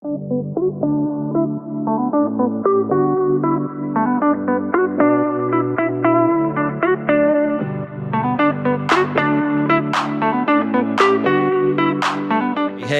Hey,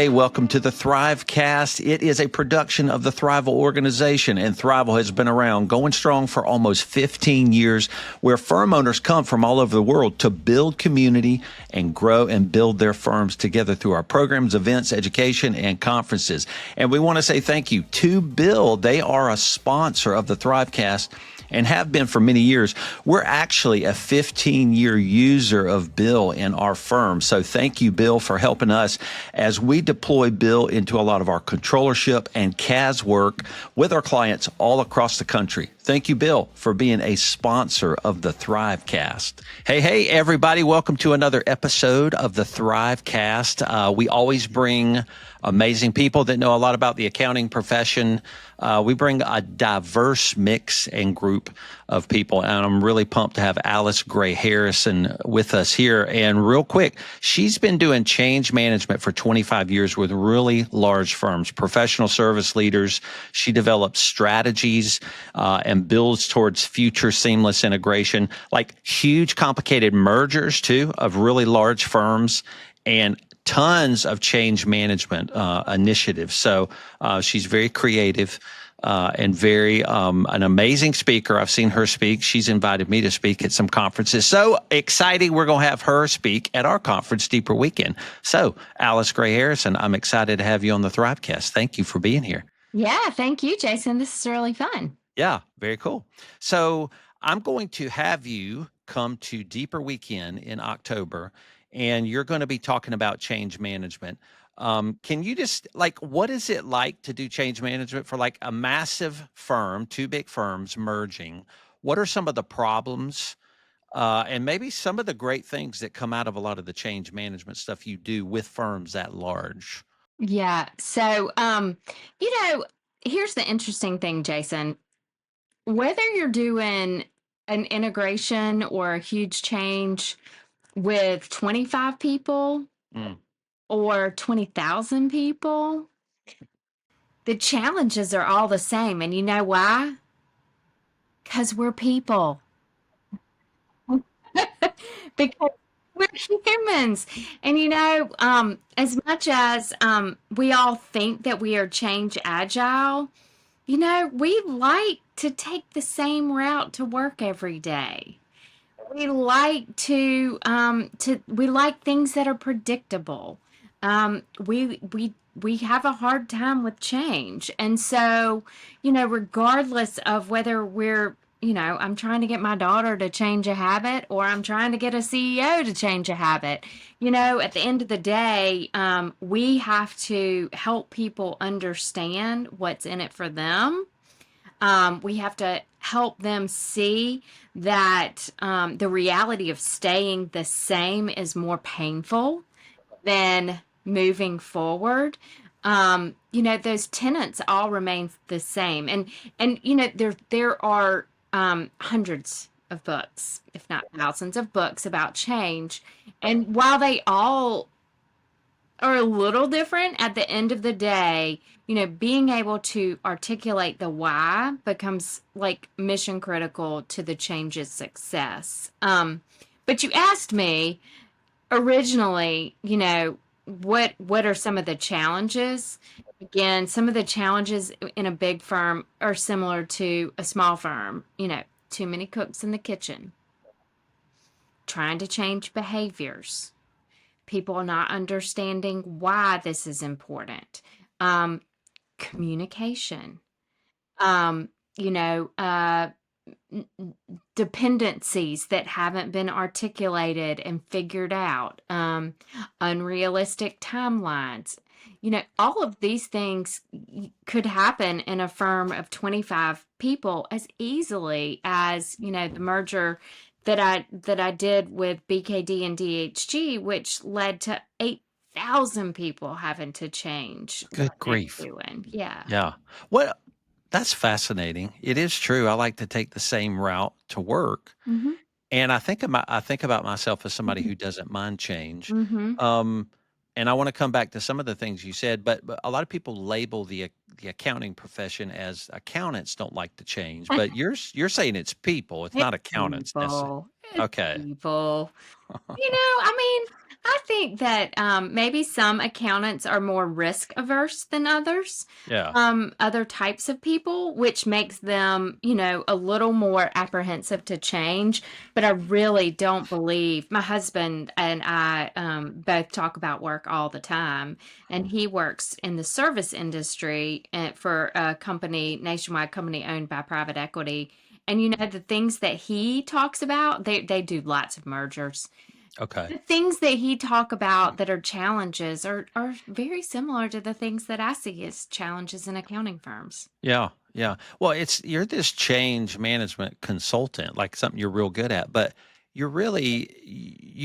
welcome to the Thrivecast. It is a production of the Thrival organization, and Thrival has been around, going strong for almost 15 years, where firm owners come from all over the world to build community and grow and build their firms together through our programs, events, education, and conferences. And we want to say thank you to Bill. They are a sponsor of the Thrivecast and have been for many years. We're actually a 15-year user of Bill in our firm. So thank you, Bill, for helping us as we deploy Bill into a lot of our controllership and CAS work with our clients all across the country. Thank you, Bill, for being a sponsor of the Thrivecast. Hey, everybody. Welcome to another episode of the Thrivecast. We always bring amazing people that know a lot about the accounting profession. We bring a diverse mix and group of people, and I'm really pumped to have Alice Gray Harrison with us here. And real quick, she's been doing change management for 25 years with really large firms, professional service leaders. She develops strategies and builds towards future seamless integration, like huge complicated mergers too of really large firms, and tons of change management initiatives. So she's very creative and very an amazing speaker. I've seen her speak. She's invited me to speak at some conferences. So exciting. We're going to have her speak at our conference, Deeper Weekend. So Alice Gray Harrison, I'm excited to have you on the Thrivecast. Thank you for being here. Yeah, thank you, Jason. This is really fun. Yeah, very cool. So I'm going to have you come to Deeper Weekend in October, and you're going to be talking about change management. Can you just, what is it like to do change management for like a massive firm, two big firms merging? What are some of the problems and maybe some of the great things that come out of a lot of the change management stuff you do with firms at large? Yeah. So, here's the interesting thing, Jason. Whether you're doing an integration or a huge change with 25 people or 20,000 people, the challenges are all the same. And you know why? Because we're people. Because we're humans. And as much as we all think that we are change agile, we like to take the same route to work every day. We like we like things that are predictable. We have a hard time with change. And so, regardless of whether we're I'm trying to get my daughter to change a habit, or I'm trying to get a CEO to change a habit. At the end of the day, we have to help people understand what's in it for them. We have to help them see that the reality of staying the same is more painful than moving forward. Those tenets all remain the same. And there are hundreds of books, if not thousands of books about change. And while they all are a little different, at the end of the day, being able to articulate the why becomes like mission critical to the change's success. But you asked me originally, what are some of the challenges? Again, some of the challenges in a big firm are similar to a small firm. Too many cooks in the kitchen, trying to change behaviors, people not understanding why this is important, communication, dependencies that haven't been articulated and figured out, unrealistic timelines. All of these things could happen in a firm of 25 people as easily as, the merger that I did with BKD and DHG, which led to 8,000 people having to change. Good grief. Yeah. Yeah. Well, that's fascinating. It is true. I like to take the same route to work. And I think about myself as somebody who doesn't mind change. And I want to come back to some of the things you said, but a lot of people label the accounting profession as accountants don't like to change, but you're saying it's people, it's It's not accountants necessarily. people. It's Okay. people. I mean, I think that maybe some accountants are more risk averse than others, Yeah. other types of people, which makes them, a little more apprehensive to change. But I really don't believe my husband and I both talk about work all the time, and he works in the service industry for a company, nationwide company owned by private equity. And the things that he talks about, they do lots of mergers. Okay. The things that he talk about that are challenges are very similar to the things that I see as challenges in accounting firms. Yeah. Yeah. Well, you're this change management consultant, like something you're real good at, but you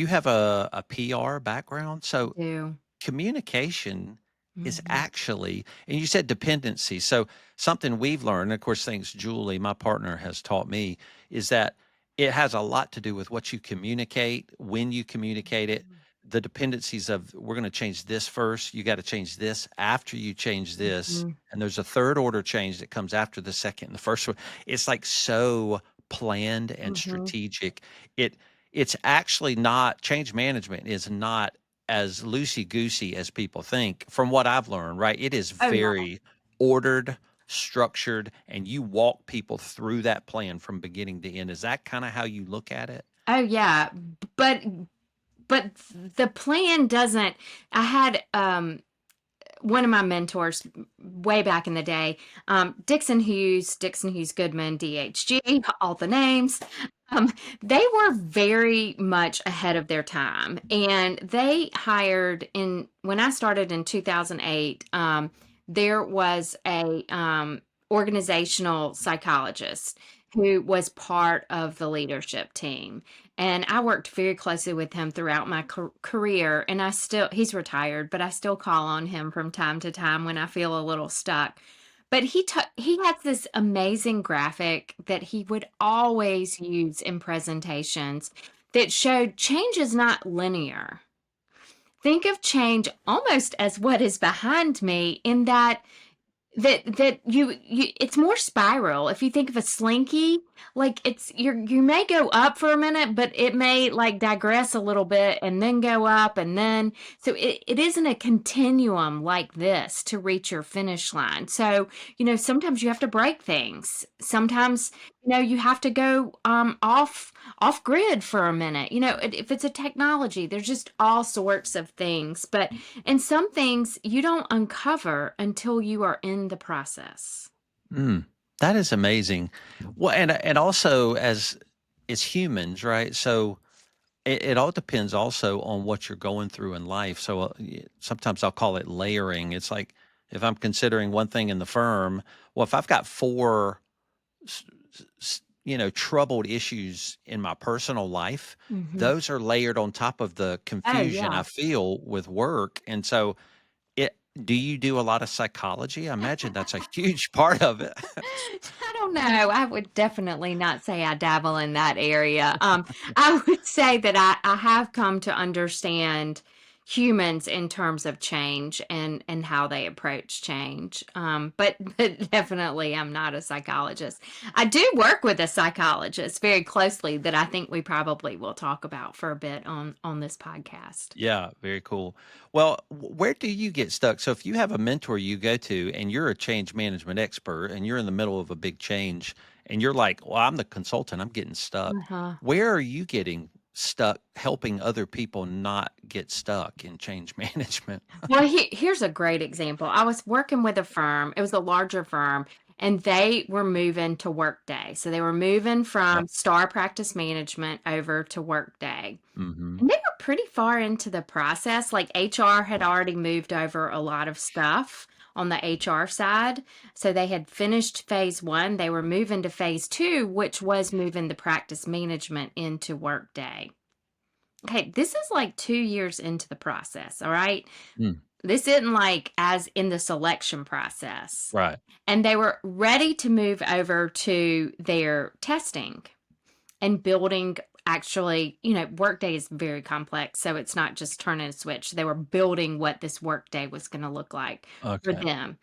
have a PR background. So Do. communication is Mhm. actually, and you said dependency. So something we've learned, of course, things Julie, my partner, has taught me is that it has a lot to do with what you communicate, when you communicate it, the dependencies of we're going to change this first. You got to change this after you change this. Mhm. And there's a third order change that comes after the second and the first one. It's like so planned and Mhm. strategic. It it's actually not change management is not as loosey goosey as people think, from what I've learned, right? It is Oh yeah. very ordered, structured, and you walk people through that plan from beginning to end. Is that kind of how you look at it? Oh yeah. But but the plan doesn't. I had one of my mentors way back in the day, Dixon Hughes Goodman, DHG, all the names. Um, they were very much ahead of their time, and they hired in when I started in 2008. There was a organizational psychologist who was part of the leadership team, and I worked very closely with him throughout my career. And he's retired, but I still call on him from time to time when I feel a little stuck. But he had this amazing graphic that he would always use in presentations that showed change is not linear. Think of change almost as what is behind me, in that you it's more spiral. If you think of a slinky, like you may go up for a minute, but it may like digress a little bit and then go up, and then so it isn't a continuum like this to reach your finish line. So sometimes you have to break things. Sometimes you have to go off grid for a minute. If it's a technology, there's just all sorts of things. But and some things you don't uncover until you are in the process. Mm, that is amazing. Well, and also as humans, right? So it all depends also on what you're going through in life. So sometimes I'll call it layering. It's like if I'm considering one thing in the firm, well, if I've got four troubled issues in my personal life, Hmm. those are layered on top of the Oh confusion yeah. I feel with work. And so do you do a lot of psychology? I imagine that's a huge part of it. I don't know. I would definitely not say I dabble in that area. I would say that I have come to understand humans in terms of change and how they approach change. But definitely I'm not a psychologist. I do work with a psychologist very closely that I think we probably will talk about for a bit on this podcast. Yeah, very cool. Well, where do you get stuck? So if you have a mentor you go to and you're a change management expert and you're in the middle of a big change and you're like, well, I'm the consultant, I'm getting stuck. Uh-huh. Where are you getting stuck helping other people not get stuck in change management? Well, here's a great example. I was working with a firm, it was a larger firm, and they were moving to Workday. So they were moving Yeah. from Star Practice Management over to Workday. Hmm. And they were pretty far into the process. Like HR had already moved over a lot of stuff on the HR side. So they had finished phase one. They were moving to phase two, which was moving the practice management into Workday. Okay, this is like 2 years into the process. All right. Mm, This isn't like as in the selection process. right. And they were ready to move over to their testing and building actually, workday is very complex. So it's not just turning a switch. They were building what this workday was going to look like for Okay. them.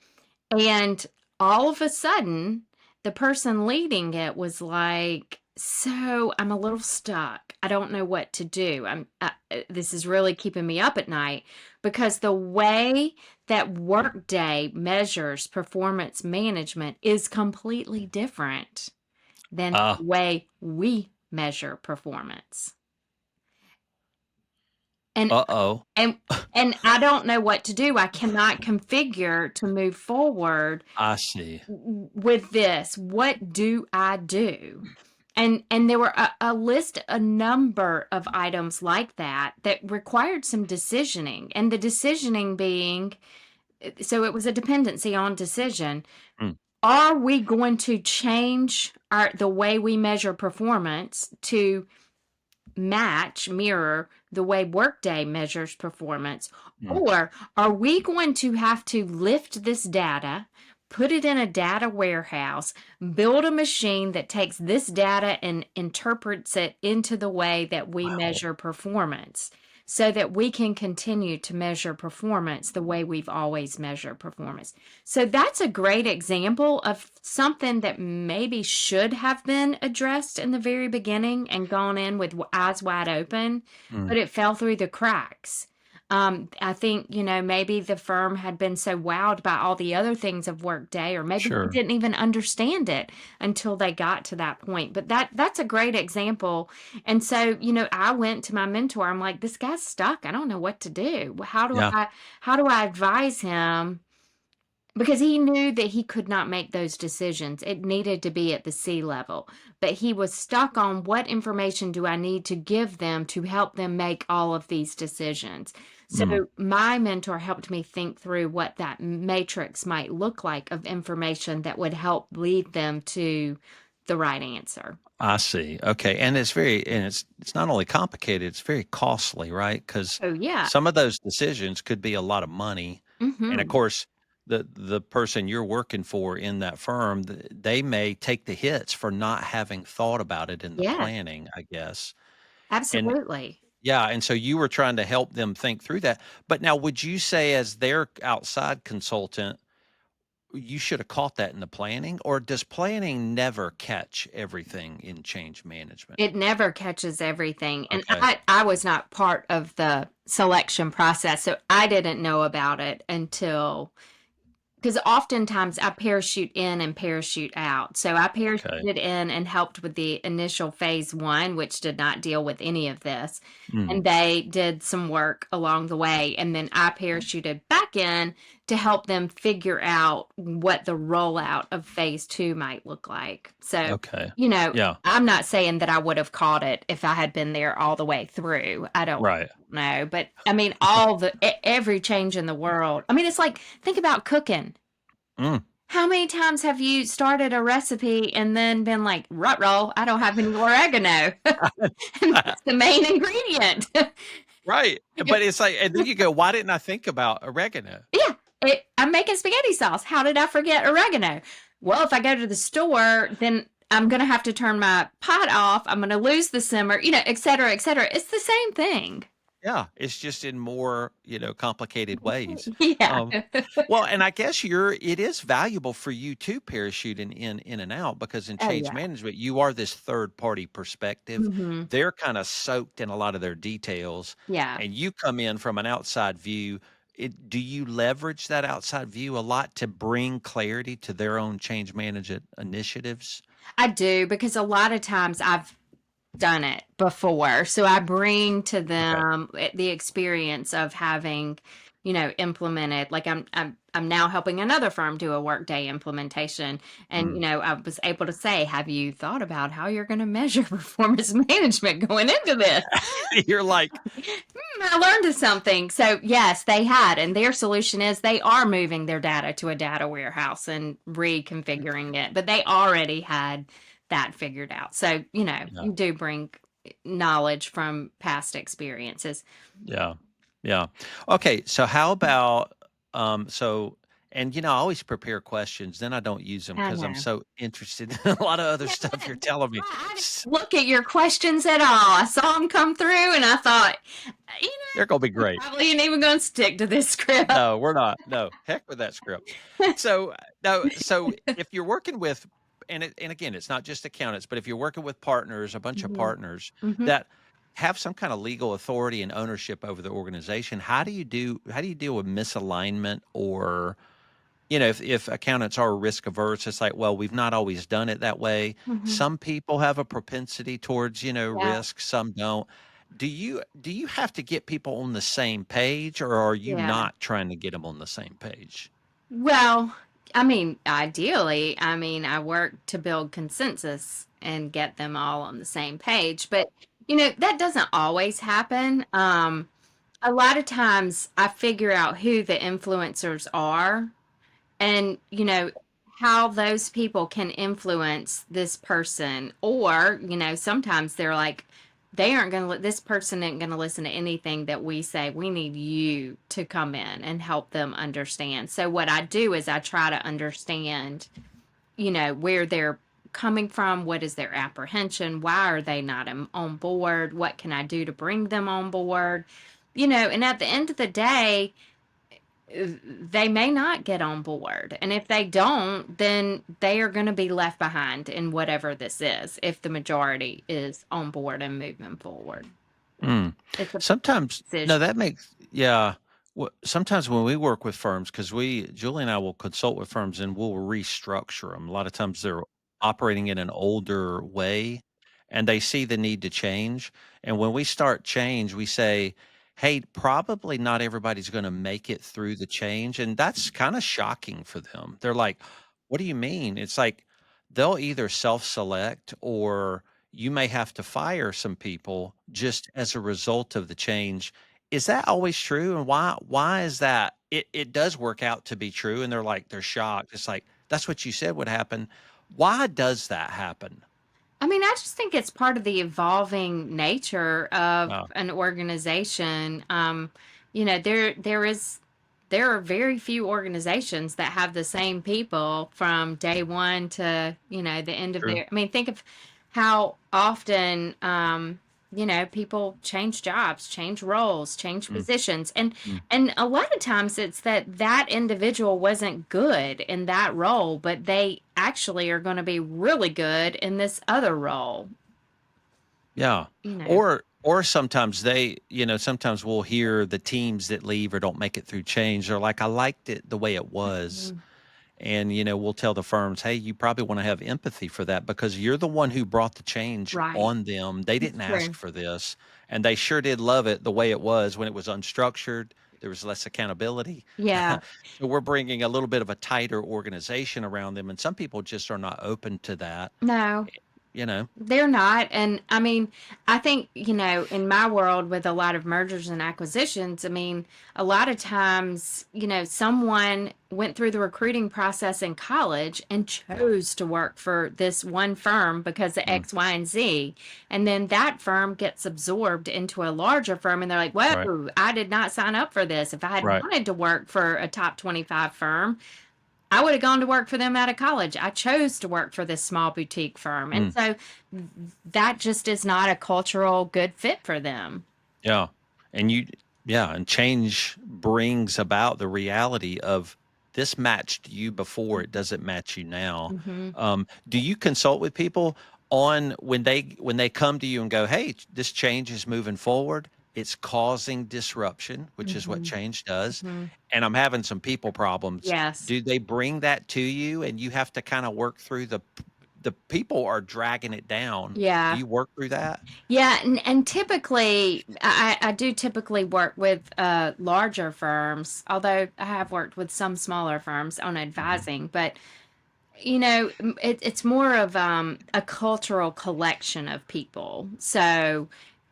And all of a sudden, the person leading it was like, "So I'm a little stuck. I don't know what to do. This is really keeping me up at night because the way that Workday measures performance management is completely different than Uh, the way we measure performance." And uh-oh. and and I don't know what to do. I cannot configure to move forward I see. with this. What do I do? And there were a list, a number of items like that that required some decisioning, and the decisioning being, so it was a dependency on decision. Mm. Are we going to change the way we measure performance to mirror the way Workday measures performance? Mm. Or are we going to have to lift this data, put it in a data warehouse, build a machine that takes this data and interprets it into the way that we Wow. measure performance, so that we can continue to measure performance the way we've always measured performance? So that's a great example of something that maybe should have been addressed in the very beginning and gone in with eyes wide open, Mm. but it fell through the cracks. I think, maybe the firm had been so wowed by all the other things of Workday, or maybe they Sure. didn't even understand it until they got to that point. But that's a great example. And so, I went to my mentor. I'm like, this guy's stuck. I don't know what to do. Yeah. How do I advise him? Because he knew that he could not make those decisions. It needed to be at the C level. But he was stuck on, what information do I need to give them to help them make all of these decisions? Mm. So my mentor helped me think through what that matrix might look like of information that would help lead them to the right answer. I see. Okay. And it's not only complicated, it's very costly, right? Because Oh, yeah. some of those decisions could be a lot of money. And of Hmm. course, the person you're working for in that firm, they may take the hits for not having thought about it in the Yeah, planning, I guess. And absolutely. yeah, and so you were trying to help them think through that. But now, would you say, as their outside consultant, you should have caught that in the planning, or does planning never catch everything in change management? It never catches everything. And Okay. I was not part of the selection process, so I didn't know about it until, because oftentimes I parachute in and parachute out. So I Okay. parachuted in and helped with the initial phase one, which did not deal with any of this. Mm. And they did some work along the way. And then I parachuted back in to help them figure out what the rollout of phase two might look like. So, Okay. Yeah. I'm not saying that I would have caught it if I had been there all the way through. I don't Right. know. But I mean, every change in the world. I mean, it's like, think about cooking. Mm. How many times have you started a recipe and then been like, rut roll, I don't have any oregano? And that's the main ingredient. Right. But it's like, and then you go, why didn't I think about oregano? Yeah, I'm making spaghetti sauce. How did I forget oregano? Well, if I go to the store, then I'm going to have to turn my pot off. I'm going to lose the simmer, et cetera, et cetera. It's the same thing. Yeah. It's just in more, complicated ways. Yeah. Um, well, and I guess it is valuable for you to parachute in and out, because in Oh, change yeah. management, you are this third party perspective. Hmm. They're kind of soaked in a lot of their details, Yeah. and you come in from an outside view. Do you leverage that outside view a lot to bring clarity to their own change management initiatives? I do, because a lot of times I've done it before. So I bring to Okay. them the experience of having, implemented. Like I'm now helping another firm do a Workday implementation, and Mm. I was able to say, "Have you thought about how you're going to measure performance management going into this?" You're like, I learned something. So yes, they had, and their solution is they are moving their data to a data warehouse and reconfiguring it, but they already had that figured out. So, yeah. you do bring knowledge from past experiences. Yeah. Yeah. Okay. So how about, so, And, I always prepare questions, then I don't use them I because I'm know. so interested in a lot of other Yeah, stuff you're that's telling me. why I didn't S look at your questions at all. I saw them come through and I thought, you They're gonna be know, great. probably ain't even going to stick to this script. No, we're not. No, heck with that script. So, no, so if you're working with and again, it's not just accountants, but if you're working with partners, a bunch of Mhm. partners Mhm. that have some kind of legal authority and ownership over the organization, how do you deal with misalignment or, if accountants are risk averse, it's like, well, we've not always done it that way. Mhm. Some people have a propensity towards, Yeah. risk, some don't. Do you have to get people on the same page, or are you Yeah. not trying to get them on the same page? Well, I mean, ideally, I work to build consensus and get them all on the same page, but that doesn't always happen. A lot of times I figure out who the influencers are and how those people can influence this person, or sometimes they're like, they aren't going to this person isn't going to listen to anything that we say. We need you to come in and help them understand. So what I do is I try to understand where they're coming from, what is their apprehension, why are they not on board, what can I do to bring them on board, and at the end of the day, they may not get on board. And if they don't, then they are going to be left behind in whatever this is, if the majority is on board and moving forward. Mm. It's a Sometimes no, decision. that makes yeah. Sometimes when we work with firms, because Julie and I will consult with firms and we'll restructure them. A lot of times they're operating in an older way and they see the need to change. And when we start change, we say, hey, probably not everybody's going to make it through the change. And that's kind of shocking for them. They're like, what do you mean? It's like they'll either self select or you may have to fire some people just as a result of the change. Is that always true? And why is that? It does work out to be true, and they're shocked. It's like, "That's what you said would happen." Why does that happen? I just think it's part of the evolving nature of Oh, an organization. There are very few organizations that have the same people from day one to the end of true. their. Think of how often people change jobs, change roles, change Mm, positions, and mm. and a lot of times it's that individual wasn't good in that role, but they actually are going to be really good in this other role. Yeah. You know. Or sometimes sometimes we'll hear the teams that leave or don't make it through change. They're like, "I liked it the way it was." Mhm. And, we'll tell the firms, hey, you probably want to have empathy for that because you're the one who brought the change Right. on them. They It's didn't ask true. for this. And they sure did love it the way it was when it was unstructured. There was less accountability. Yeah. So we're bringing a little bit of a tighter organization around them. And some people just are not open to that, No. you know? They're not. And I think, in my world with a lot of mergers and acquisitions, a lot of times, someone went through the recruiting process in college and chose to work for this one firm because of Mm, X, Y, and Z. And then that firm gets absorbed into a larger firm and they're like, right, whoa, I did not sign up for this. If I had right. wanted to work for a top 25 firm, I would have gone to work for them out of college. I chose to work for this small boutique firm. And Mm, so that just is not a cultural good fit for them. yeah. And yeah. And change brings about the reality of this matched you before, it doesn't match you now. Hmm. Do you consult with people on when they come to you and go, "Hey, this change is moving forward. It's causing disruption," which is what Hmm. change does, Hmm. and I'm having some people problems. Yes. Do they bring that to you and you have to kind of work through the people are dragging it down? Do Yeah. you work through that? Yeah. And typically, I do typically work with larger firms, although I have worked with some smaller firms on Mhm. advising. But it's more of a cultural collection of people.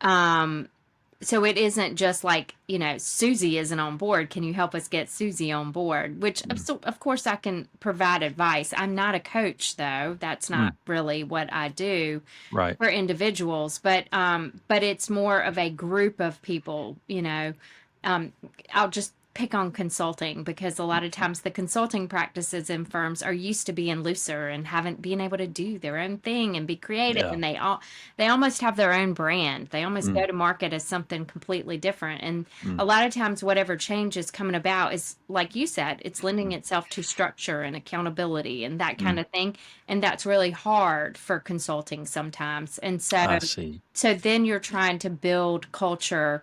Um, so it isn't just like, Susie isn't on board. Can you help us get Susie on board? Which, Mm, of course, I can provide advice. I'm not a coach, though. That's not mm, really what I do right. for individuals. But it's more of a group of people. Um, I'll just pick on consulting because a lot of times the consulting practices in firms are used to being looser and haven't been able to do their own thing and be creative, Yeah. and they almost have their own brand. They almost Mm, go to market as something completely different. And mm, a lot of times whatever change is coming about is, like you said, it's lending mm, itself to structure and accountability and that kind mm. of thing. And that's really hard for consulting sometimes. And so I see. then you're trying to build culture,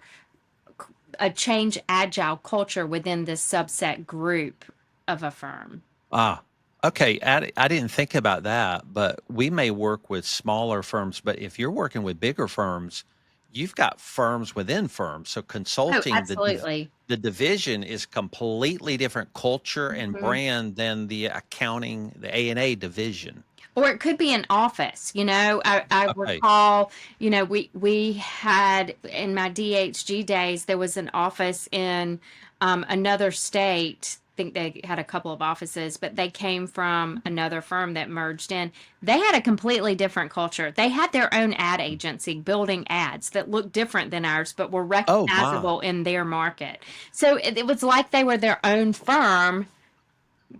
a change agile culture within this subset group of a firm. Ah, okay. I didn't think about that, but we may work with smaller firms. But if you're working with bigger firms, you've got firms within firms. So Oh, consulting, absolutely. the division is completely different culture and Mhm. brand than the accounting, the A&A division. Or it could be an office. I Okay. recall, we had in my DHG days, there was an office in another state. I think they had a couple of offices, but they came from another firm that merged in. They had a completely different culture. They had their own ad agency building ads that looked different than ours, but were Oh my. recognizable in their market. So it was like they were their own firm,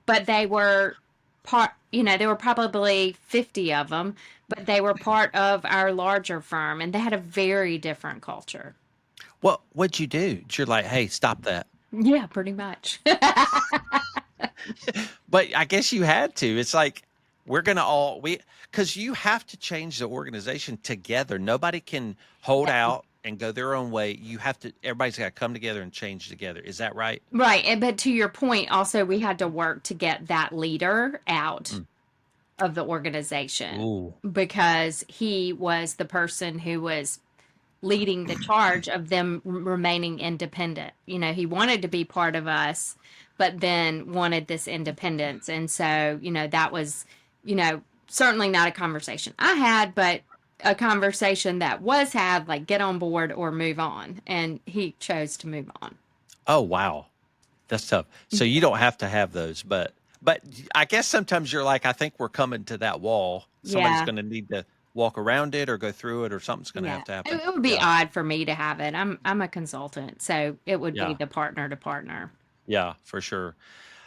but they were there were probably 50 of them, but they were part of our larger firm and they had a very different culture. What'd you do? You're like, hey, stop that. Yeah, pretty much. But I guess you had to. It's like we're gonna all we because you have to change the organization together. Nobody can hold out and go their own way. You have to. Everybody's got to come together and change together. Is that right? Right. But to your point, also, we had to work to get that leader out Mm. of the organization Ooh. because he was the person who was leading the charge of them remaining independent. He wanted to be part of us, but then wanted this independence. And so, that was, certainly not a conversation I had, but a conversation that was had, like get on board or move on. And he chose to move on. Oh wow, that's tough. So you don't have to have those, but I guess sometimes you're like, I think we're coming to that wall. Somebody's Yeah. going to need to walk around it or go through it, or something's going to Yeah. have to It, happen. it would be Yeah. odd for me to have it. I'm a consultant, so it would be Yeah. the partner to partner. Yeah. For sure.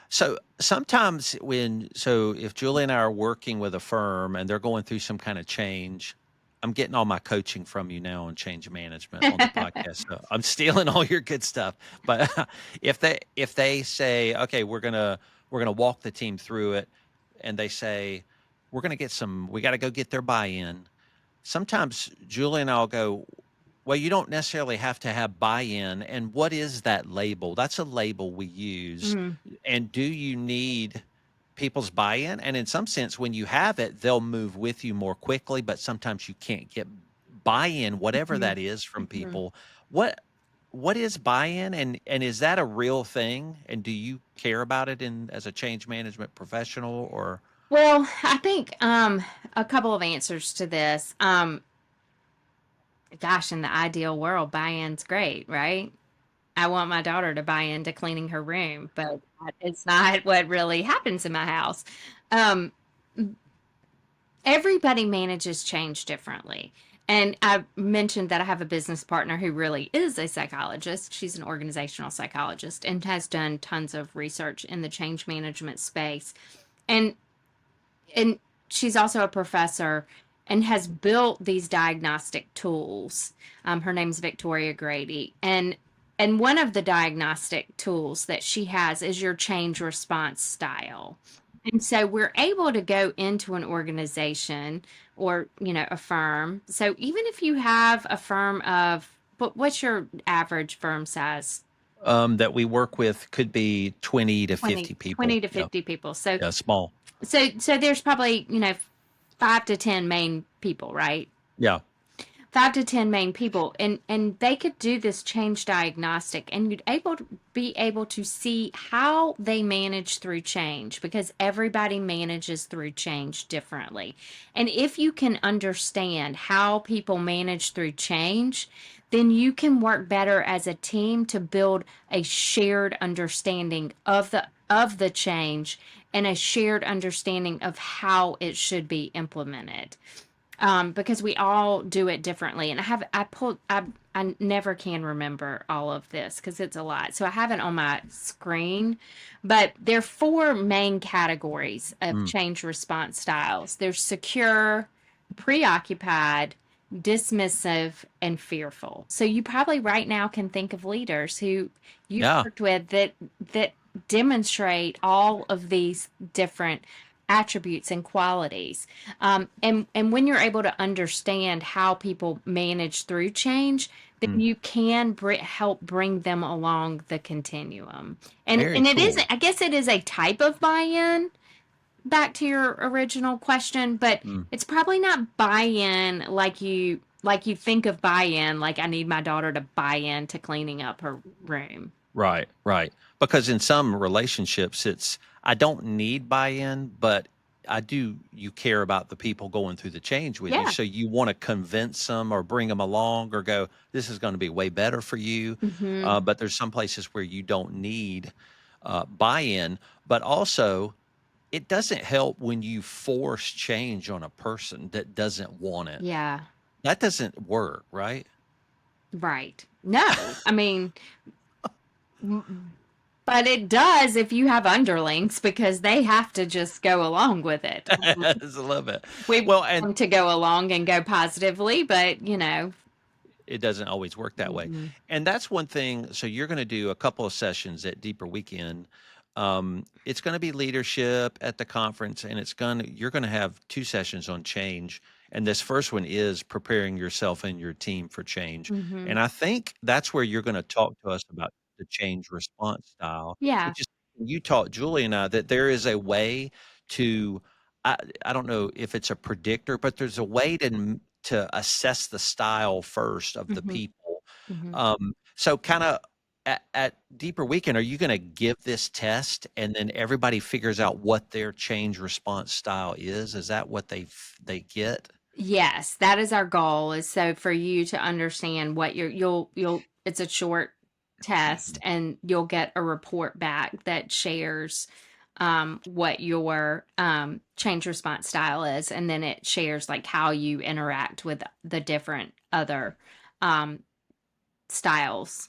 So sometimes so if Julie and I are working with a firm and they're going through some kind of change, I'm getting all my coaching from you now on change management on the podcast. So I'm stealing all your good stuff. But if they say, okay, we're gonna walk the team through it, and they say we got to go get their buy-in. Sometimes Julie and I'll go, well, you don't necessarily have to have buy-in. And what is that label? That's a label we use. Mhm. And do you need people's buy-in? And in some sense, when you have it, they'll move with you more quickly, but sometimes you can't get buy-in, whatever Mhm. that is from Mhm. people. What is buy-in, and is that a real thing? And do you care about it in as a change management professional or Well, I think a couple of answers to this. Gosh, in the ideal world, buy-in's great, right? I want my daughter to buy into cleaning her room, but it's not what really happens in my house. Um, Everybody manages change differently. And I mentioned that I have a business partner who really is a psychologist. She's an organizational psychologist and has done tons of research in the change management space. And and she's also a professor and has built these diagnostic tools. Her name's Victoria Grady, and one of the diagnostic tools that she has is your change response style. And so we're able to go into an organization or a firm. So even if you have a firm of, but what's your average firm size? that we work with could be 20 to 20 50 people. 20 to Yeah. 50 people. So Yeah, small. so there's probably 5 to 10 main people, right? Yeah. 5 to 10 main people, and they could do this change diagnostic, and you'd be able to see how they manage through change because everybody manages through change differently. And if you can understand how people manage through change, then you can work better as a team to build a shared understanding of the change and a shared understanding of how it should be implemented. because we all do it differently. And I never can remember all of this because it's a lot. So I have it on my screen, but there are four main categories of Mm. change response styles. There's secure, preoccupied, dismissive, and fearful. So you probably right now can think of leaders who you've Yeah. worked with that demonstrate all of these different attributes and qualities. And when you're able to understand how people manage through change, then Mm. you can help bring them along the continuum. And Very and it is, cool. I guess, it is a type of buy-in. Back to your original question, but Mm. it's probably not buy-in like you think of buy-in, like I need my daughter to buy in to cleaning up her room. Right, right. Because in some relationships, it's I don't need buy-in, but you care about the people going through the change with you. Yeah. So you want to convince them or bring them along or go, this is going to be way better for you. Hmm. But there's some places where you don't need buy-in. But also, it doesn't help when you force change on a person that doesn't want it. Yeah. That doesn't work, right? Right. No, I mean, but it does if you have underlings because they have to just go along with it. Just a little bit. We want Well, and them to go along and go positively, but it doesn't always work that way. mhm. And that's one thing. So you're going to do a couple of sessions at Deeper Weekend. It's going to be leadership at the conference, and you're going to have two sessions on change. And this first one is preparing yourself and your team for change. Mhm. And I think that's where you're going to talk to us about the change response style, Yeah. which is you taught Julie and I that there is a way to I, I don't know if it's a predictor, but there's a way to assess the style first of the Mhm. people. Mhm. So kind of at Deeper Weekend, are you going to give this test and then everybody figures out what their change response style is? Is that what they get? Yes, that is our goal is so for you to understand what you'll it's a short test and you'll get a report back that shares what your change response style is, and then it shares like how you interact with the different other um styles.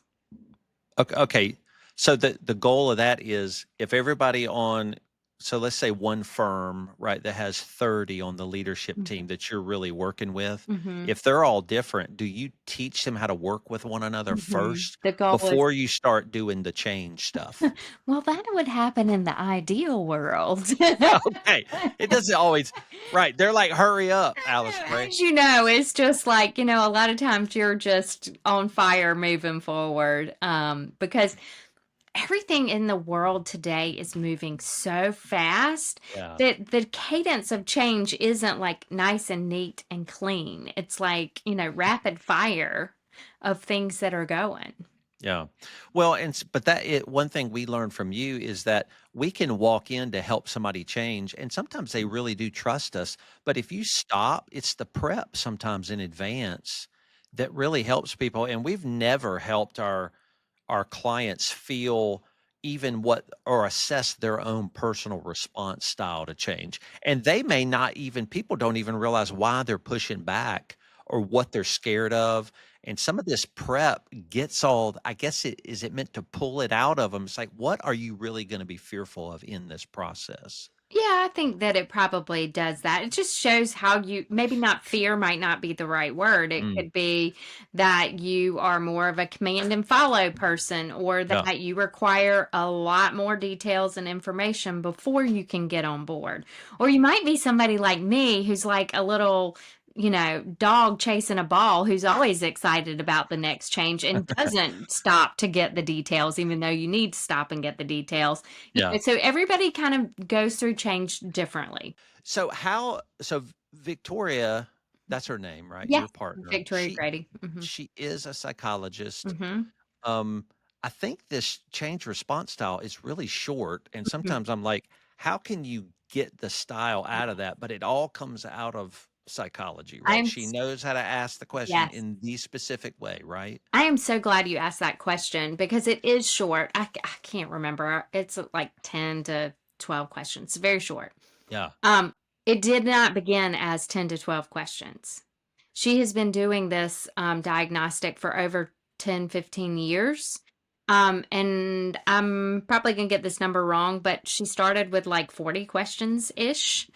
Okay, okay. So the goal of that is if everybody on so let's say one firm, right, that has 30 on the leadership team that you're really working with, Mm-hmm. if they're all different, do you teach them how to work with one another Mm-hmm. first The goal is before you start doing the change stuff? well, that would happen in the ideal world. Okay. It doesn't always right. They're like, hurry up, Alice Gray. As you know, it's just like, a lot of times you're just on fire moving forward because everything in the world today is moving so fast Yeah. that the cadence of change isn't like nice and neat and clean. It's like, rapid fire of things that are going. Yeah. Well, but one thing we learned from you is that we can walk in to help somebody change, and sometimes they really do trust us. But if you stop, it's the prep sometimes in advance that really helps people. And we've never helped our clients feel even what or assess their own personal response style to change. And they may not even people don't even realize why they're pushing back or what they're scared of. And some of this prep gets all I guess it meant to pull it out of them. It's like, what are you really going to be fearful of in this process? Yeah, I think that it probably does that. It just shows how maybe not fear might not be the right word. It Mm, could be that you are more of a command and follow person, or yeah. that you require a lot more details and information before you can get on board. Or you might be somebody like me who's like a little, dog chasing a ball who's always excited about the next change and doesn't stop to get the details, even though you need to stop and get the details. Yeah. So everybody kind of goes through change differently. So Victoria, that's her name, right? Your Yes, partner. Victoria Grady. Mhm. She is a psychologist. Mhm. Um, I think this change response style is really short, and Mhm. sometimes I'm like, how can you get the style out of that? But it all comes out of psychology, right? I'm She s knows how to ask the question yes. in the specific way, right? I am so glad you asked that question because it is short. I can't remember. It's like 10 to 12 questions. Very short. Yeah. Um, It did not begin as 10 to 12 questions. She has been doing this diagnostic for over 10, 15 years. And I'm probably going to get this number wrong, but she started with like 40 questions ish.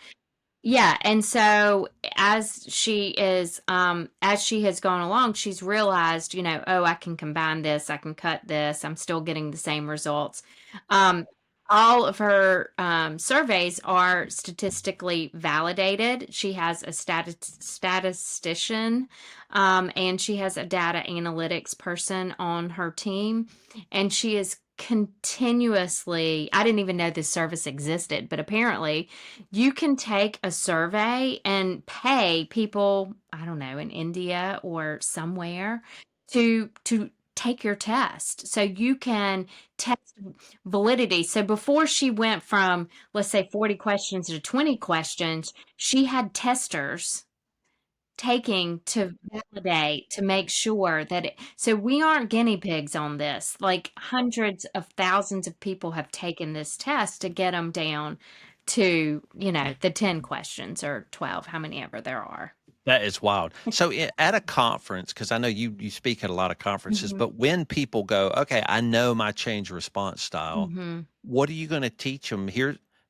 Yeah, and so as she has gone along, she's realized, oh, I can combine this, I can cut this, I'm still getting the same results. Um, all of her surveys are statistically validated. She has a statistician, and she has a data analytics person on her team, and she is continuously, I didn't even know this service existed, but apparently you can take a survey and pay people, I don't know, in India or somewhere to take your test. So you can test validity. So before she went from, let's say, 40 questions to 20 questions, she had testers taking to validate to make sure that so we aren't guinea pigs on this. Like hundreds of thousands of people have taken this test to get them down to, the 10 questions or 12, how many ever there are. That is wild. So at a conference, because I know you speak at a lot of conferences, Mhm. but when people go, okay, I know my change response style, Mhm. what are you going to teach them?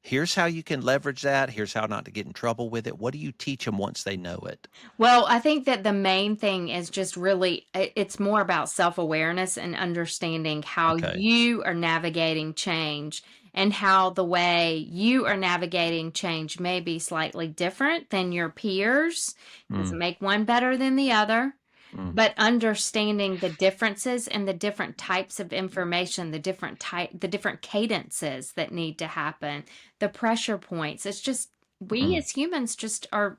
Here's how you can leverage that. Here's how not to get in trouble with it. What do you teach them once they know it? Well, I think that the main thing is just really, it's more about self awareness and understanding how Okay. you are navigating change and how the way you are navigating change may be slightly different than your peers. Doesn't Mm, make one better than the other. mm, But understanding the differences and the different types of information, the different cadences that need to happen, the pressure points. It's just we mm. as humans just are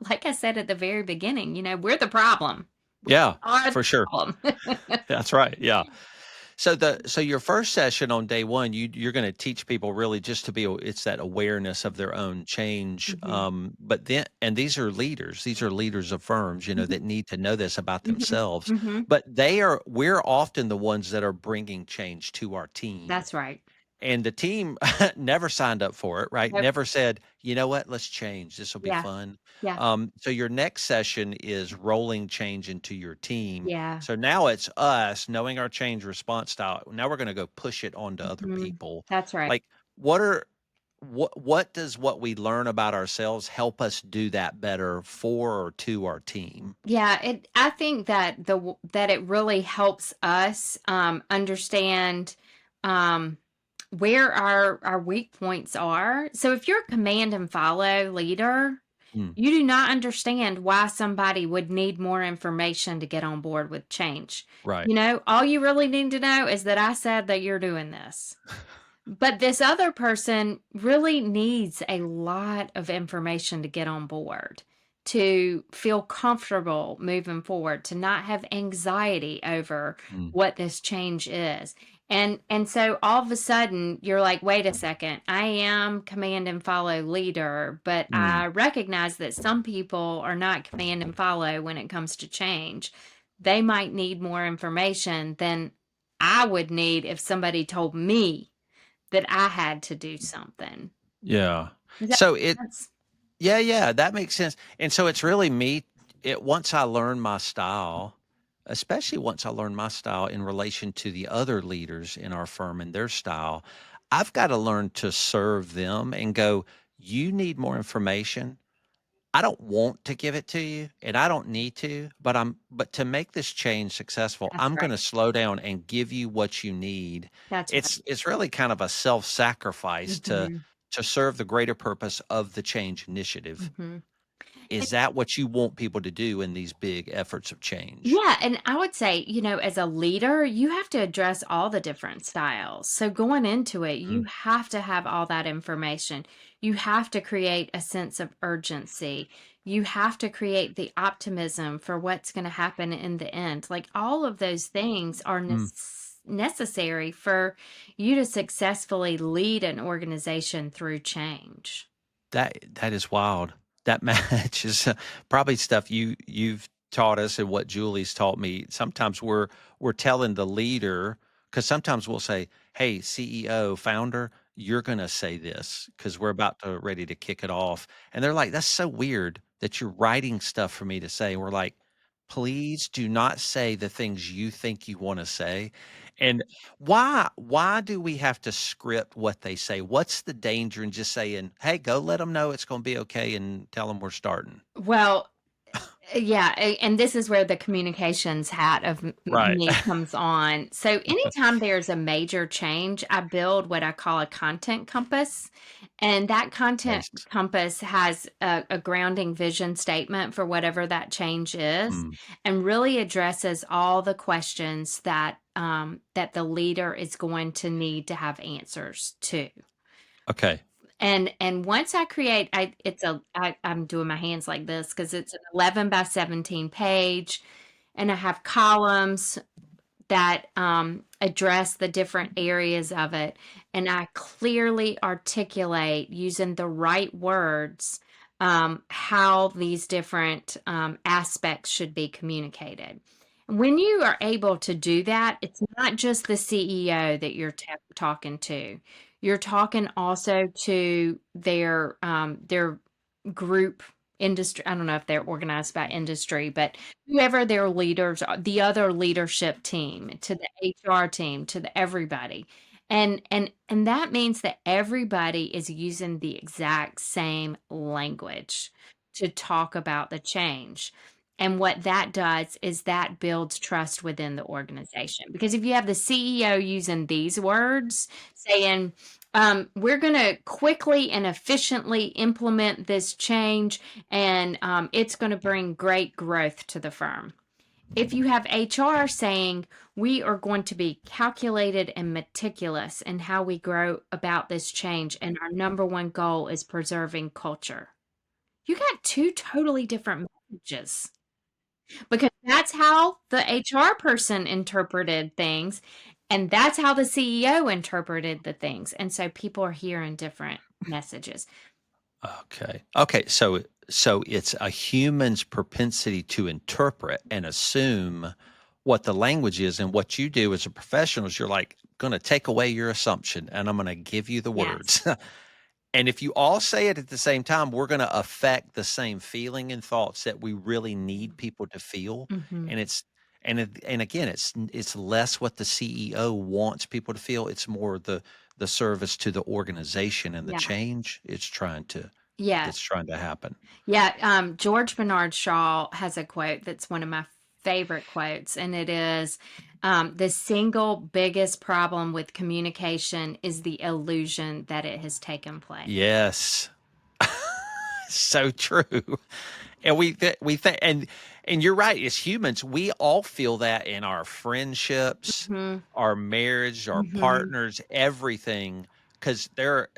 like I said at the very beginning, we're the problem. We Yeah, are the for sure. problem. That's right. Yeah. So your first session on day one, you're going to teach people really just to be it's that awareness of their own change. Mhm. But then and these are leaders of firms, Mhm. that need to know this about Mhm. themselves. Mhm. But we're often the ones that are bringing change to our team. That's right. And the team never signed up for it, right? Nope. Never said, "You know what? Let's change. This will be Yeah. fun." Yeah. So your next session is rolling change into your team. Yeah. So now it's us knowing our change response style. Now we're going to go push it onto other Mhm. people. That's right. Like, what are what does what we learn about ourselves help us do that better for or to our team? Yeah, I think that that it really helps us understand um where our weak points are. So if you're a command and follow leader, Mm, you do not understand why somebody would need more information to get on board with change. right. All you really need to know is that I said that you're doing this. But this other person really needs a lot of information to get on board, to feel comfortable moving forward, to not have anxiety over Mm, what this change is. And so all of a sudden you're like, wait a second, I am command and follow leader, but mm. I recognize that some people are not command and follow when it comes to change. They might need more information than I would need if somebody told me that I had to do something. Yeah. Does that So make it sense? Yeah, yeah, that makes sense. And so it's really me once I learn my style, especially once I learn my style in relation to the other leaders in our firm and their style, I've got to learn to serve them and go, you need more information. I don't want to give it to you and I don't need to, but to make this change successful, That's I'm going right. to slow down and give you what you need. That's right. It's really kind of a self-sacrifice Mhm. to serve the greater purpose of the change initiative. Mhm. Is that what you want people to do in these big efforts of change? Yeah, and I would say, as a leader, you have to address all the different styles. So going into it, you Mm, have to have all that information. You have to create a sense of urgency. You have to create the optimism for what's going to happen in the end. Like all of those things are mm. necessary for you to successfully lead an organization through change. That is wild. That matches probably stuff you've taught us and what Julie's taught me. Sometimes we're telling the leader because sometimes we'll say, "Hey, CEO, founder, you're going to say this because we're about to ready to kick it off. And they're like, that's so weird that you're writing stuff for me to say. We're like, please do not say the things you think you want to say. And why do we have to script what they say? What's the danger in just saying, hey, go let them know it's going to be okay and tell them we're starting? Well, yeah, and this is where the communications hat of Right. me comes on. So anytime there's a major change, I build what I call a content compass. And that content Nice. compass has a grounding vision statement for whatever that change is, Mm, and really addresses all the questions that the leader is going to need to have answers to. okay. And once I create, I'm doing my hands like this because it's an 11 by 17 page, and I have columns that address the different areas of it, and I clearly articulate using the right words how these different aspects should be communicated. When you are able to do that, it's not just the CEO that you're talking to. You're talking also to their group industry. I don't know if they're organized by industry, but whoever their leaders are, the other leadership team, to the HR team, to the everybody. And that means that everybody is using the exact same language to talk about the change. And what that does is that builds trust within the organization. Because if you have the CEO using these words, saying, we're going to quickly and efficiently implement this change, and it's going to bring great growth to the firm. If you have HR saying, we are going to be calculated and meticulous in how we grow about this change, and our number one goal is preserving culture, you got two totally different messages, because that's how the HR person interpreted things, and that's how the CEO interpreted the things. And so people are hearing different messages. Okay. Okay. So it's a human's propensity to interpret and assume what the language is, and what you do as a professional is you're like going to take away your assumption, and I'm going to give you the Yes. words. And if you all say it at the same time, we're going to affect the same feeling and thoughts that we really need people to feel. Hmm. And and again, it's less what the CEO wants people to feel. It's more the service to the organization and the Yeah. change Yeah. it's trying to happen. Yeah. George Bernard Shaw has a quote that's one of my favorite quotes, and it is, the single biggest problem with communication is the illusion that it has taken place. Yes. So true. And we think, and you're right, as humans, we all feel that in our friendships, Hmm. our marriage, our Hmm. partners, everything. Because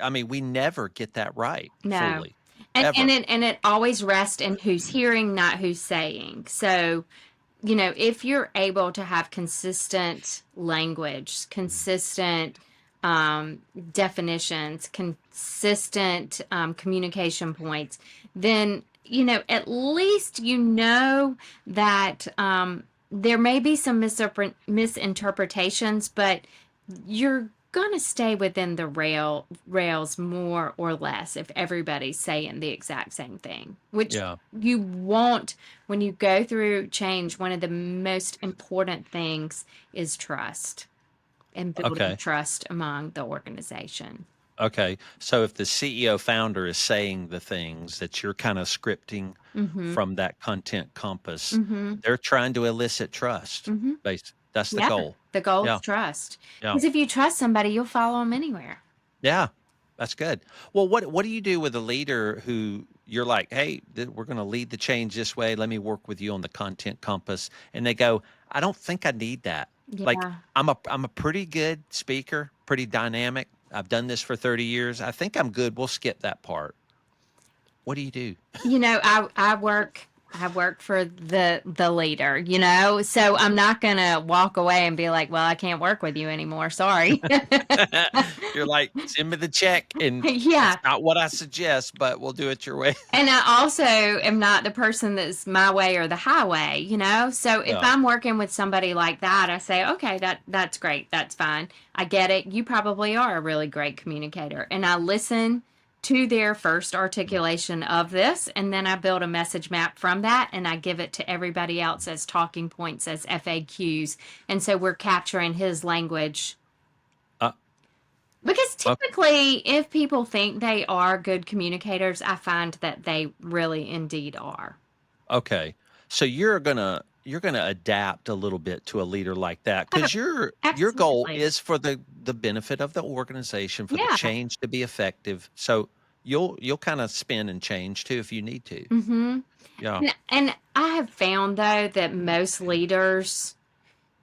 I mean, we never get that right No. fully, And ever. it always rests in who's hearing, not who's saying. So, if you're able to have consistent language, consistent definitions, consistent communication points, then, at least that there may be some misinterpretations, but you're going to stay within the rails more or less if everybody's saying the exact same thing, which Yeah. you want. When you go through change, one of the most important things is trust, and building Okay. trust among the organization. Okay. So if the CEO founder is saying the things that you're kind of scripting Mm-hmm. from that content compass, Mm-hmm. they're trying to elicit trust. Mm-hmm. That's the Yeah. goal. The goal is Yeah. trust. Yeah. Because if you trust somebody, you'll follow them anywhere. Yeah, that's good. Well, what do you do with a leader who you're like, "Hey, we're going to lead the change this way. Let me work with you on the content compass." And they go, "I don't think I need that. Like, Yeah. I'm a pretty good speaker, pretty dynamic. I've done this for 30 years. I think I'm good. We'll skip that part." What do you do? I work I work for the leader, so I'm not gonna walk away and be like, well, I can't work with you anymore. Sorry. You're like, send me the check, and that's Yeah. not what I suggest, but we'll do it your way. And I also am not the person that's my way or the highway. So if Yeah. I'm working with somebody like that, I say, okay, that's great. That's fine. I get it. You probably are a really great communicator. And I listen to their first articulation of this, and then I build a message map from that, and I give it to everybody else as talking points, as FAQs. And so we're capturing his language. Uh, Because okay. typically, if people think they are good communicators, I find that they really indeed are. Okay. So you're gonna adapt a little bit to a leader like that, Oh, because your goal absolutely. is for the benefit of the organization, for the Yeah. change to be effective. So you'll kind of spin and change too if you need to. Mm-hmm. Yeah. And I have found, though, that most leaders,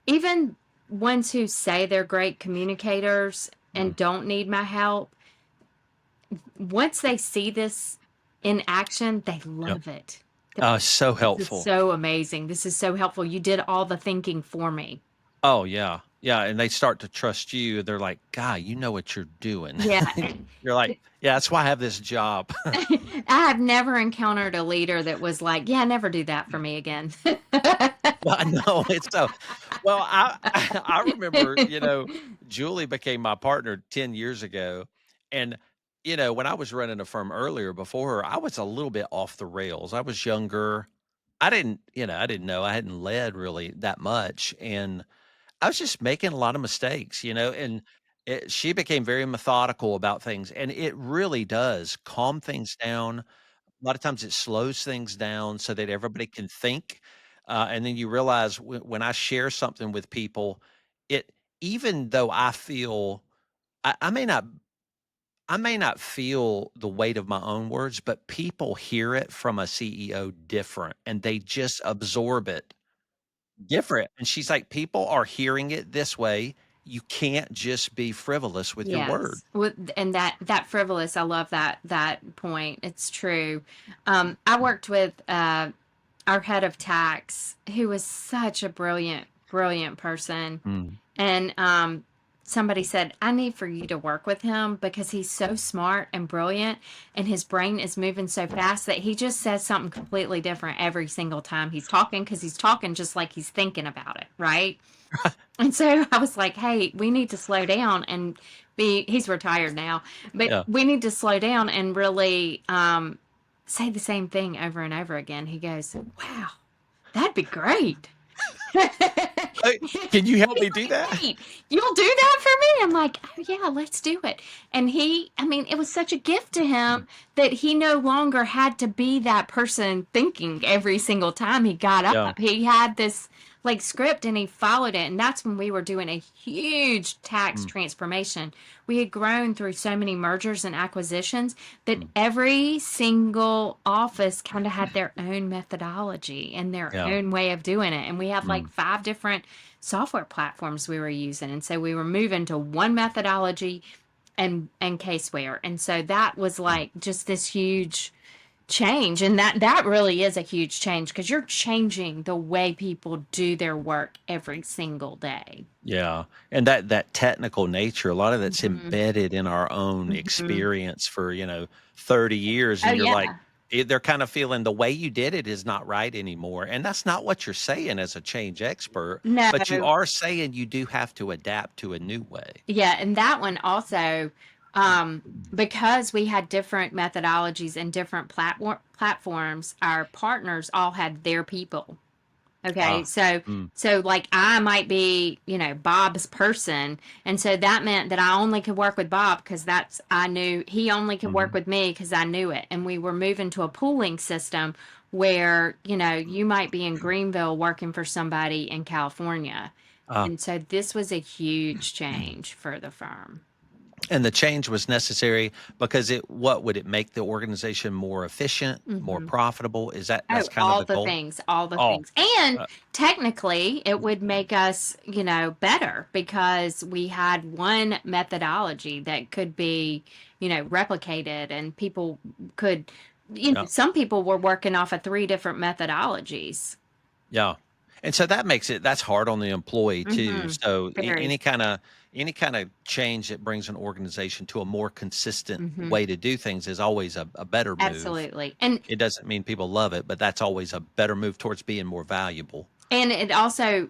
even ones who say they're great communicators Mm. and don't need my help, once they see this in action, they Yep. love it. So This is helpful. so amazing. This is so helpful. You did all the thinking for me. Oh yeah. Yeah. And they start to trust you. They're like, "Guy, you know what you're doing." Yeah. You're like, "Yeah, that's why I have this job." I have never encountered a leader that was like, yeah, never do that for me again. Well, I know it's so. Well, I remember, Julie became my partner 10 years ago, and when I was running a firm earlier before her, I was a little bit off the rails. I was younger. I didn't know. I hadn't led really that much, and I was just making a lot of mistakes, and she became very methodical about things, and it really does calm things down. A lot of times it slows things down so that everybody can think, and then you realize when I share something with people, it even though I may not feel the weight of my own words, but people hear it from a CEO different, and they just absorb it different. And she's like, "People are hearing it this way. You can't just be frivolous with your word." Yes. And that frivolous, I love that point. It's true. I worked with our head of tax, who was such a brilliant person. Mm, And somebody said, I need for you to work with him because he's so smart and brilliant, and his brain is moving so fast that he just says something completely different every single time he's talking, because he's talking just like he's thinking about it, right? And so I was like, hey, we need to slow down and he's retired now, but yeah. we need to slow down and really say the same thing over and over again. He goes, wow, that'd be great. Hey, can you help me do that? Great. You'll do that for me? I'm like, oh yeah, let's do it. And it was such a gift to him that he no longer had to be that person thinking every single time he got Yeah. up. He had this like script and he followed it. And that's when we were doing a huge tax Mm, transformation. We had grown through so many mergers and acquisitions that mm, every single office kind of had their own methodology and their yeah. own way of doing it. And we have like Mm, 5 different software platforms we were using. And so we were moving to one methodology and caseware. And so that was mm. like just this huge change. And that really is a huge change, because you're changing the way people do their work every single day. Yeah, and that technical nature, a lot of that's Hmm. embedded in our own Hmm. experience for, 30 years, Oh and you're like, yeah. they're kind of feeling the way you did it is not right anymore, and that's not what you're saying as a change expert, No. but you are saying you do have to adapt to a new way. Yeah, and that one also, because we had different methodologies and different platforms, our partners all had their people. Okay, Ah, so mm, so like I might be, Bob's person, and so that meant that I only could work with Bob because I knew he only could work mhm, with me because I knew it, and we were moving to a pooling system where you might be in Greenville working for somebody in California, ah. and so this was a huge change for the firm. And the change was necessary because what would it make the organization more efficient, more Hmm. profitable? That's Oh, kind of all the the goal? things, all the Oh, things. And uh, technically, it would make us, better because we had one methodology that could be, replicated, and people could Yeah. some people were working off of 3 different methodologies. Yeah. And so that's hard on the employee too. Mhm. So Very. any kind of change that brings an organization to a more consistent Mhm. way to do things is always a better move. Absolutely. And It doesn't mean people love it, but that's always a better move towards being more valuable. it also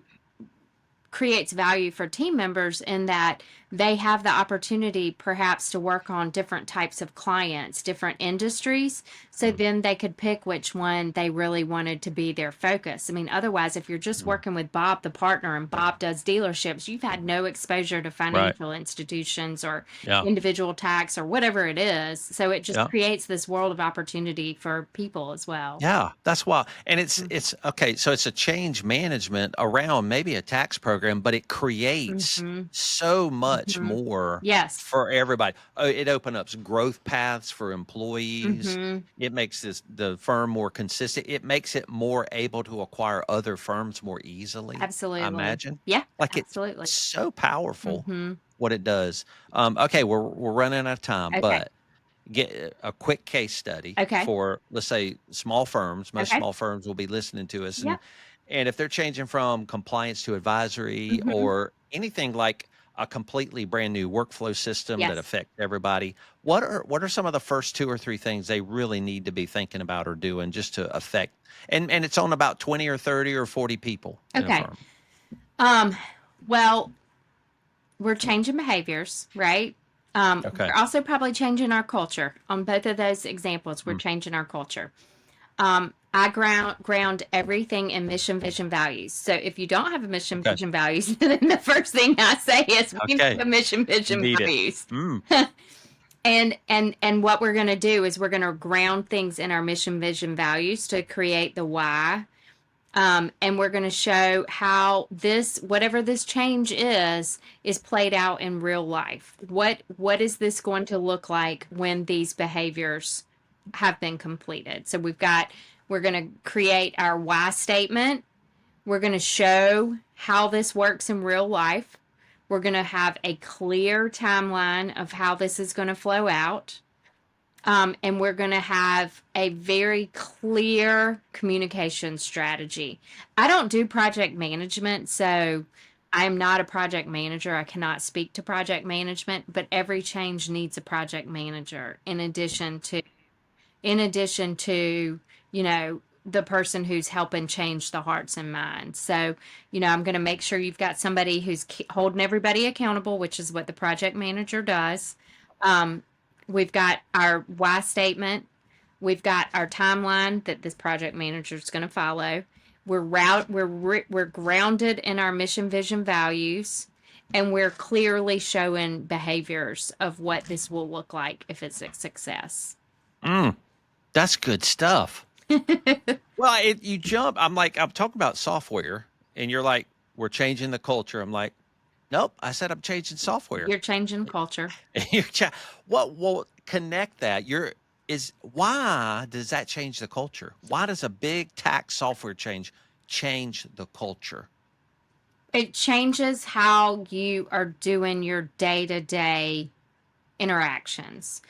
creates value for team members in that they have the opportunity perhaps to work on different types of clients, different industries. So Mm, then they could pick which one they really wanted to be their focus. I mean, otherwise, if you're just mm. working with Bob, the partner, and Bob does dealerships, you've had no exposure to Right. financial institutions or Yeah. individual tax or whatever it is. So it just Yeah. creates this world of opportunity for people as well. Yeah, that's why, and Mm. it's okay. So it's a change management around maybe a tax program, but it creates Mhm. so much Mhm. more Yes. for everybody. Oh, it opens up growth paths for employees. Mhm. It makes the firm more consistent. It makes it more able to acquire other firms more easily. I Absolutely. imagine, Yeah, like it's absolutely. so powerful Mhm. what it does. Okay, we're running out of time, Okay. but get a quick case study Okay. for, let's say, small firms. Most Okay. small firms will be listening to us, Yep. and if they're changing from compliance to advisory Mhm. or anything like a completely brand new workflow system that Yes. affects everybody, what are some of the first 2 or 3 things they really need to be thinking about or doing just to affect, and it's on about 20 or 30 or 40 people in a Okay. firm. Um, well, we're changing behaviors, right? Okay. We're also probably changing our culture. On both of those examples, we're Mm, changing our culture. I ground everything in mission, vision, values. So if you don't have a mission, okay. vision, values, then the first thing I say is we need Okay. a mission, You vision, need it. values. Mm, And what we're going to do is we're going to ground things in our mission, vision, values to create the why. And we're going to show how this, whatever this change is played out in real life. What is this going to look like when these behaviors have been completed? So we're going to create our why statement. We're going to show how this works in real life. We're going to have a clear timeline of how this is going to flow out. And we're going to have a very clear communication strategy. I don't do project management, so I'm not a project manager. I cannot speak to project management, but every change needs a project manager in addition to, the person who's helping change the hearts and minds. So, I'm going to make sure you've got somebody who's holding everybody accountable, which is what the project manager does. Um, we've got our why statement. We've got our timeline that this project manager is going to follow. We're grounded in our mission, vision, values, and we're clearly showing behaviors of what this will look like if it's a success. mm, that's good stuff. Well, you jump. I'm talking about software, and you're like, we're changing the culture. I'm like, nope. I said I'm changing software. You're changing culture. You're what? Well, connect that. Why does that change the culture? Why does a big tax software change the culture? It changes how you are doing your day to day interactions.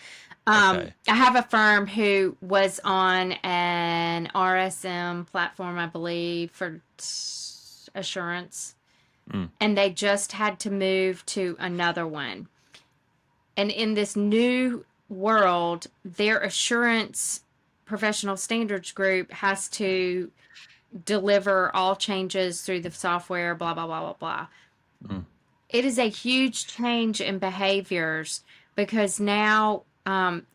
Okay. I have a firm who was on an RSM platform, I believe, for assurance, Mm, and they just had to move to another one. And in this new world, their assurance professional standards group has to deliver all changes through the software, blah, blah, blah, blah, blah. mm, It is a huge change in behaviors because now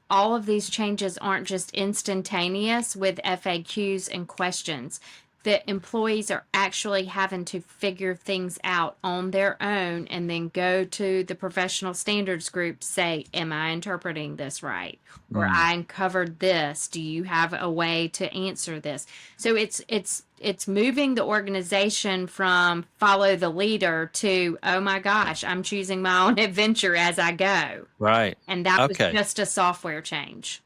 all of these changes aren't just instantaneous with FAQs and questions. The employees are actually having to figure things out on their own and then go to the professional standards group to say, am I interpreting this right? Or mm. I uncovered this. Do you have a way to answer this? So it's moving the organization from follow the leader to, oh my gosh, I'm choosing my own adventure as I go. Right. And that was Okay. just a software change.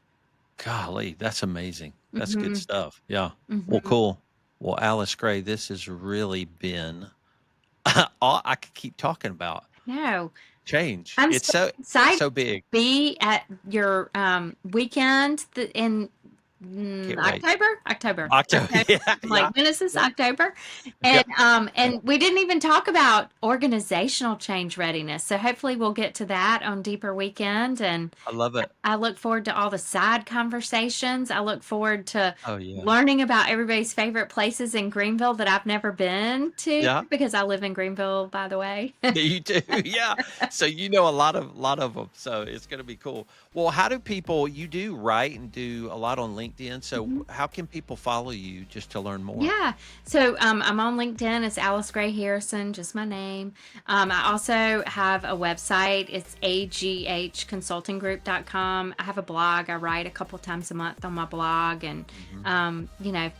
Golly, that's amazing. That's good Hmm. stuff. Yeah. Well, Hmm. cool. Well, Alice Gray, this has really been all I could keep talking about. No, Change. I'm It's so so excited so to big. be at your weekend and Can't wait. October. October. Yeah, I'm yeah, like, when is this yeah, October? yeah. And we didn't even talk about organizational change readiness. So hopefully we'll get to that on Deeper Weekend. And I love it. I look forward to all the side conversations. I look forward to Oh, yeah. learning about everybody's favorite places in Greenville that I've never been to Yeah. because I live in Greenville, by the way. Yeah, you do, yeah. So you know a lot of them. So it's going to be cool. Well, how do people? You do write and do a lot on LinkedIn. So how can people follow you just to learn more? Yeah. So I'm on LinkedIn. It's Alice Gray Harrison, just my name. I also have a website. It's aghconsultinggroup.com. I have a blog. I write a couple times a month on my blog. And, Hmm.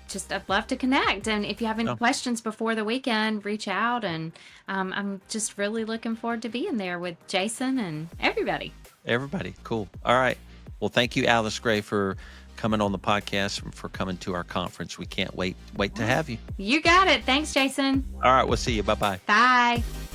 just I'd love to connect. And if you have any No, questions before the weekend, reach out. And I'm just really looking forward to being there with Jason and everybody. everybody, cool. All right. Well, thank you, Alice Gray, for coming on the podcast and for coming to our conference. We can't wait to have you. You got it. Thanks, Jason. All right. We'll see you. Bye bye. Bye.